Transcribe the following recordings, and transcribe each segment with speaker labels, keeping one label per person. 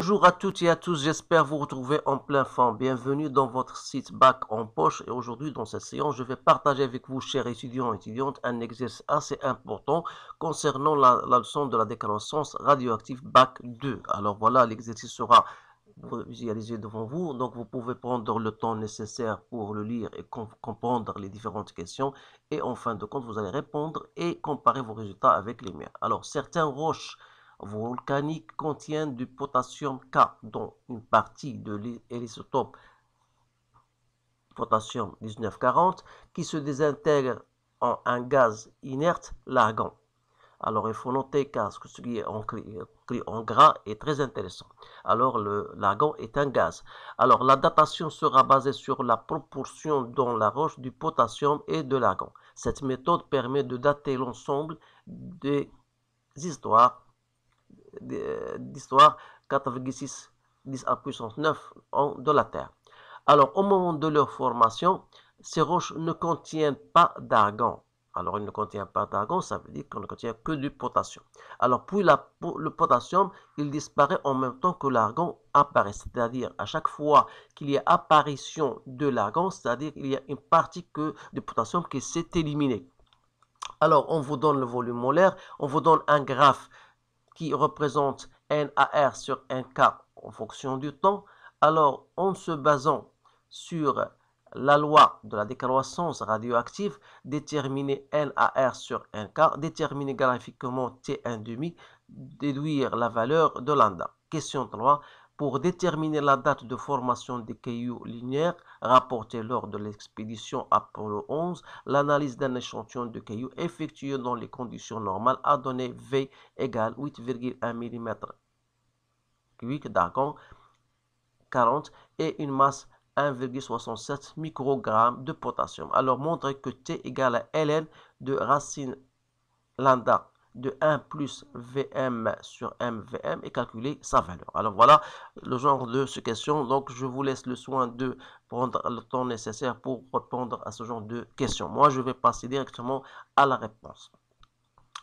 Speaker 1: Bonjour à toutes et à tous, j'espère vous retrouver en pleine forme. Bienvenue dans votre site Bac en poche et aujourd'hui dans cette séance, je vais partager avec vous, chers étudiants et étudiantes, un exercice assez important concernant la leçon de la décroissance radioactive Bac 2. Alors voilà, l'exercice sera visualisé devant vous, donc vous pouvez prendre le temps nécessaire pour le lire et comprendre les différentes questions et en fin de compte, vous allez répondre et comparer vos résultats avec les miens. Alors, certaines roches volcaniques contiennent du potassium K, dont une partie de l'isotope potassium 1940 qui se désintègre en un gaz inerte, l'argon. Alors, il faut noter que ce qui est écrit en gras est très intéressant. Alors, l'argon est un gaz. Alors, la datation sera basée sur la proportion dans la roche du potassium et de l'argon. Cette méthode permet de dater l'ensemble des histoires d'histoire 4,6 10 à puissance 9 de la Terre. Alors, au moment de leur formation, ces roches ne contiennent pas d'argon. Alors, il ne contient pas d'argon, ça veut dire qu'on ne contient que du potassium. Alors, puis le potassium, il disparaît en même temps que l'argon apparaît. C'est-à-dire, à chaque fois qu'il y a apparition de l'argon, c'est-à-dire qu'il y a une partie du potassium qui s'est éliminée. Alors, on vous donne le volume molaire, on vous donne un graphe qui représente NAR sur NK en fonction du temps. Alors, en se basant sur la loi de la décroissance radioactive, déterminer NAR sur NK, déterminer graphiquement T1,5, déduire la valeur de lambda. Question 3. Pour déterminer la date de formation des cailloux linéaires rapportés lors de l'expédition Apollo 11, l'analyse d'un échantillon de cailloux effectué dans les conditions normales a donné V égale 8,1 mm3 d'argon 40 et une masse 1,67 microgrammes de potassium. Alors, montrez que T égale à ln de racine lambda de 1 plus Vm sur MVM et calculer sa valeur. Alors voilà le genre de ces questions. Donc je vous laisse le soin de prendre le temps nécessaire pour répondre à ce genre de questions. Moi, je vais passer directement à la réponse.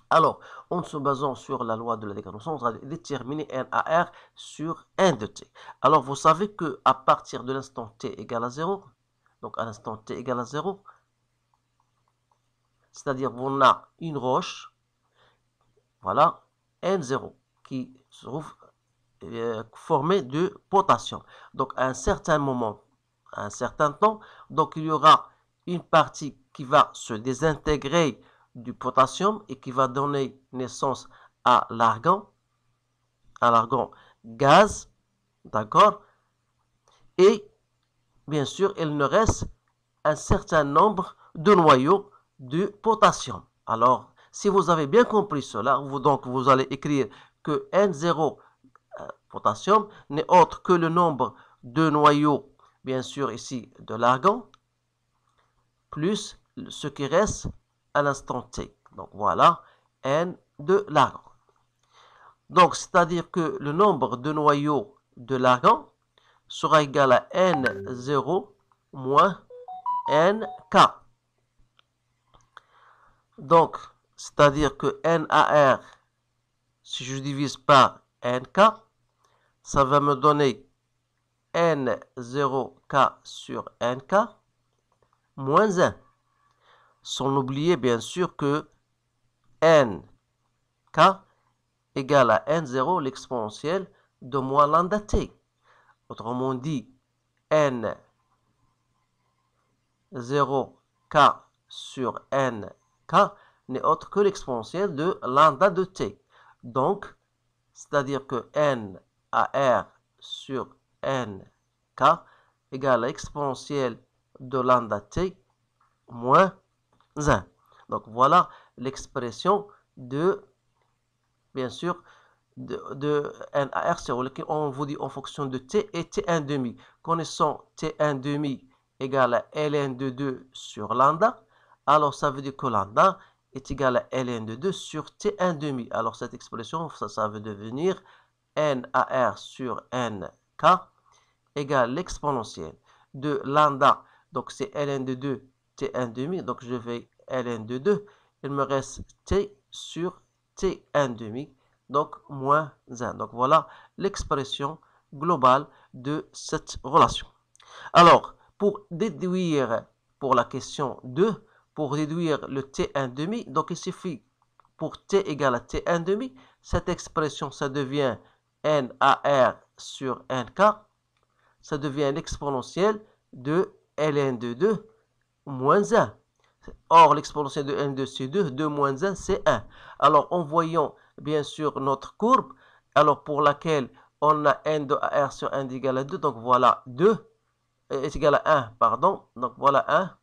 Speaker 1: Alors, en se basant sur la loi de la décroissance, on va déterminer NAR sur N de T. Alors, vous savez que à partir de l'instant T égale à 0, donc à l'instant T égale à 0, c'est-à-dire qu'on a une roche, voilà, N0 qui se trouve formé de potassium. Donc, à un certain moment, à un certain temps, donc il y aura une partie qui va se désintégrer du potassium et qui va donner naissance à l'argon gaz, d'accord? Et bien sûr, il ne reste un certain nombre de noyaux de potassium. Alors, si vous avez bien compris cela, donc vous allez écrire que N0 potassium n'est autre que le nombre de noyaux, bien sûr ici, de l'argon, plus ce qui reste à l'instant T. Donc voilà, N de l'argon. Donc, c'est-à-dire que le nombre de noyaux de l'argon sera égal à N0 moins NK. Donc, c'est-à-dire que NAR, si je divise par NK, ça va me donner N0K sur NK moins 1. Sans oublier bien sûr que NK égale à N0 l'exponentielle de moins lambda T. Autrement dit, N0K sur NK n'est autre que l'exponentielle de lambda de T. Donc, c'est-à-dire que NAR sur NK égale à l'exponentielle de lambda T moins 1. Donc, voilà l'expression de, bien sûr, de NAR sur lequel on vous dit en fonction de T et T1,5. Connaissant T1,5 égale à ln de 2 sur lambda, alors ça veut dire que lambda est égal à ln de 2 sur T1,5. Alors cette expression, ça veut devenir NAR sur NK égale l'exponentielle de lambda. Donc c'est ln de 2 T1,5. Donc je vais ln de 2. Il me reste T sur T1,5. Donc moins 1. Donc voilà l'expression globale de cette relation. Alors, pour déduire, pour la question 2, pour déduire le t1,5, donc il suffit pour t égale à t1,5, cette expression, ça devient NAR sur NK, ça devient l'exponentielle de ln de 2 moins 1. Or, l'exponentielle de n2 c'est 2, 2 moins 1 c'est 1. Alors, en voyant bien sûr notre courbe, alors pour laquelle on a n de AR sur n égale à 2, donc voilà 2 est égal à 1, pardon, donc voilà 1.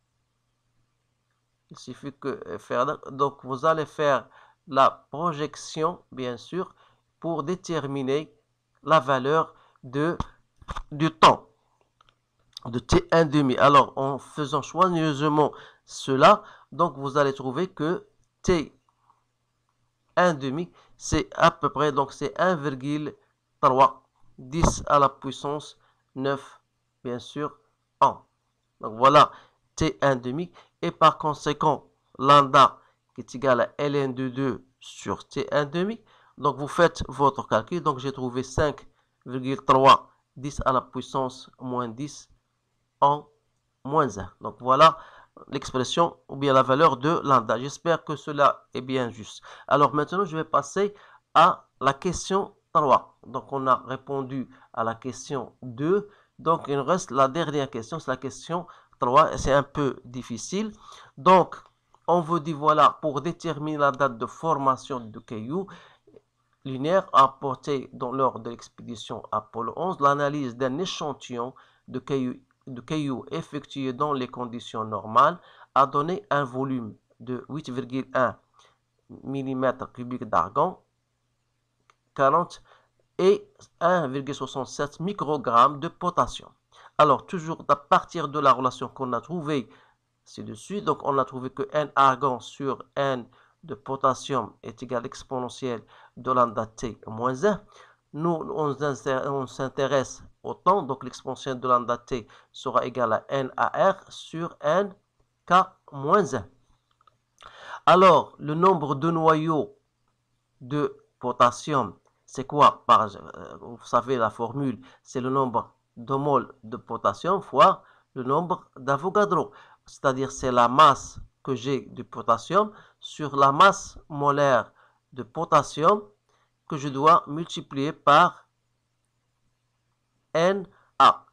Speaker 1: Il suffit que faire, donc vous allez faire la projection, bien sûr, pour déterminer la valeur du temps de t1,5. Alors, en faisant soigneusement cela, donc vous allez trouver que t1,5, c'est à peu près, donc c'est 1,3 10 à la puissance 9, bien sûr, en. Donc voilà t1,5, et par conséquent, lambda qui est égal à ln de 2 sur t1,5. Donc vous faites votre calcul, donc j'ai trouvé 5,3 10 à la puissance moins 10 en moins 1. Donc voilà l'expression ou bien la valeur de lambda. J'espère que cela est bien juste. Alors maintenant, je vais passer à la question 3. Donc on a répondu à la question 2. Donc il nous reste la dernière question, c'est la question 3. C'est un peu difficile. Donc on vous dit voilà, pour déterminer la date de formation de cailloux lunaire apporté lors de l'expédition Apollo 11, l'analyse d'un échantillon de cailloux effectué dans les conditions normales a donné un volume de 8,1 mm3 d'argon 40 et 1,67 microgrammes de potassium. Alors, toujours à partir de la relation qu'on a trouvée ci-dessus, donc on a trouvé que N argon sur N de potassium est égal à l'exponentielle de lambda t moins 1. Nous, on s'intéresse au temps, donc l'exponentielle de lambda t sera égale à NAR sur NK moins 1. Alors, le nombre de noyaux de potassium, c'est quoi? Vous savez la formule, c'est le nombre de moles de potassium fois le nombre d'Avogadro. C'est-à-dire c'est la masse que j'ai du potassium sur la masse molaire de potassium que je dois multiplier par Na.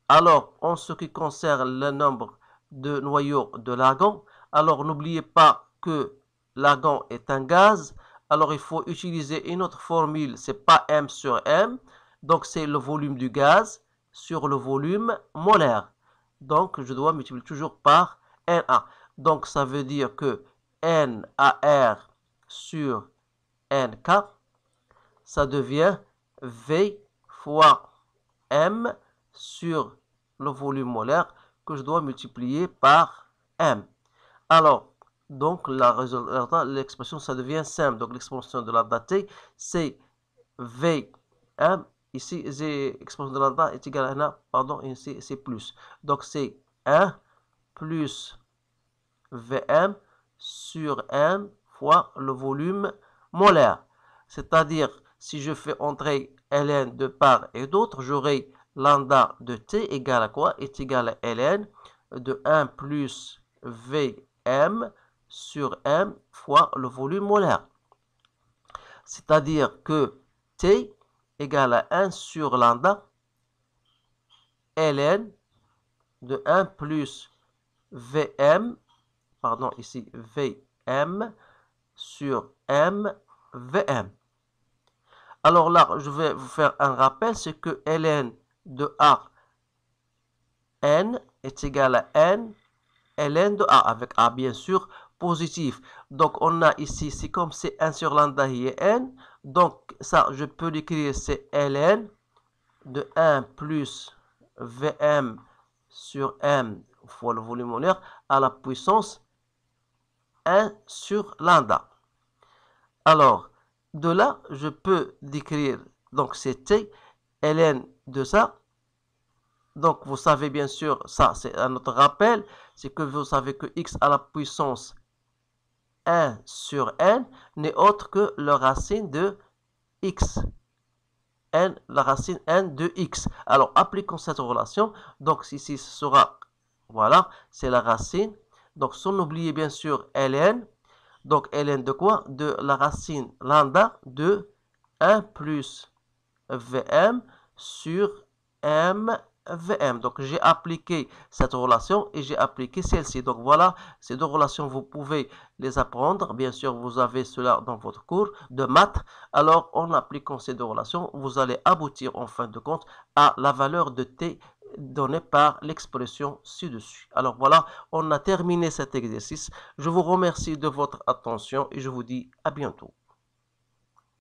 Speaker 1: Alors, en ce qui concerne le nombre de noyaux de l'argon, alors n'oubliez pas que l'argon est un gaz. Alors, il faut utiliser une autre formule, c'est pas M sur M, donc c'est le volume du gaz sur le volume molaire. Donc, je dois multiplier toujours par Na. Donc, ça veut dire que NAR sur NK, ça devient V fois M sur le volume molaire que je dois multiplier par M. Alors, donc, l'expression, ça devient simple. Donc, l'expression de lambda t, c'est Vm. Ici, l'expression de lambda est égale à 1, pardon, ici, c'est plus. Donc, c'est 1 plus Vm sur M fois le volume molaire. C'est-à-dire, si je fais entrer ln de part et d'autre, j'aurai lambda de t égale à quoi? Est égal à ln de 1 plus Vm sur M fois le volume molaire. C'est-à-dire que T égale à 1 sur lambda ln de 1 plus Vm, pardon, ici Vm sur M Vm. Alors là, je vais vous faire un rappel, c'est que ln de A n est égal à n ln de A, avec A bien sûr positif. Donc on a ici, c'est comme c'est 1 sur lambda et n, donc ça je peux l'écrire, c'est ln de 1 plus Vm sur M fois le volume molaire à la puissance 1 sur lambda. Alors, de là, je peux décrire, donc c'est T, ln de ça. Donc, vous savez bien sûr, ça c'est un autre rappel, c'est que vous savez que x à la puissance 1 sur n n'est autre que la racine de x. n, la racine n de x. Alors, appliquons cette relation. Donc, ici, ce sera, voilà, c'est la racine. Donc, sans oublier, bien sûr, ln. Donc, ln de quoi? De la racine lambda de 1 plus Vm sur MVM. Donc, j'ai appliqué cette relation et j'ai appliqué celle-ci. Donc, voilà, ces deux relations, vous pouvez les apprendre. Bien sûr, vous avez cela dans votre cours de maths. Alors, en appliquant ces deux relations, vous allez aboutir en fin de compte à la valeur de t donnée par l'expression ci-dessus. Alors, voilà, on a terminé cet exercice. Je vous remercie de votre attention et je vous dis à bientôt.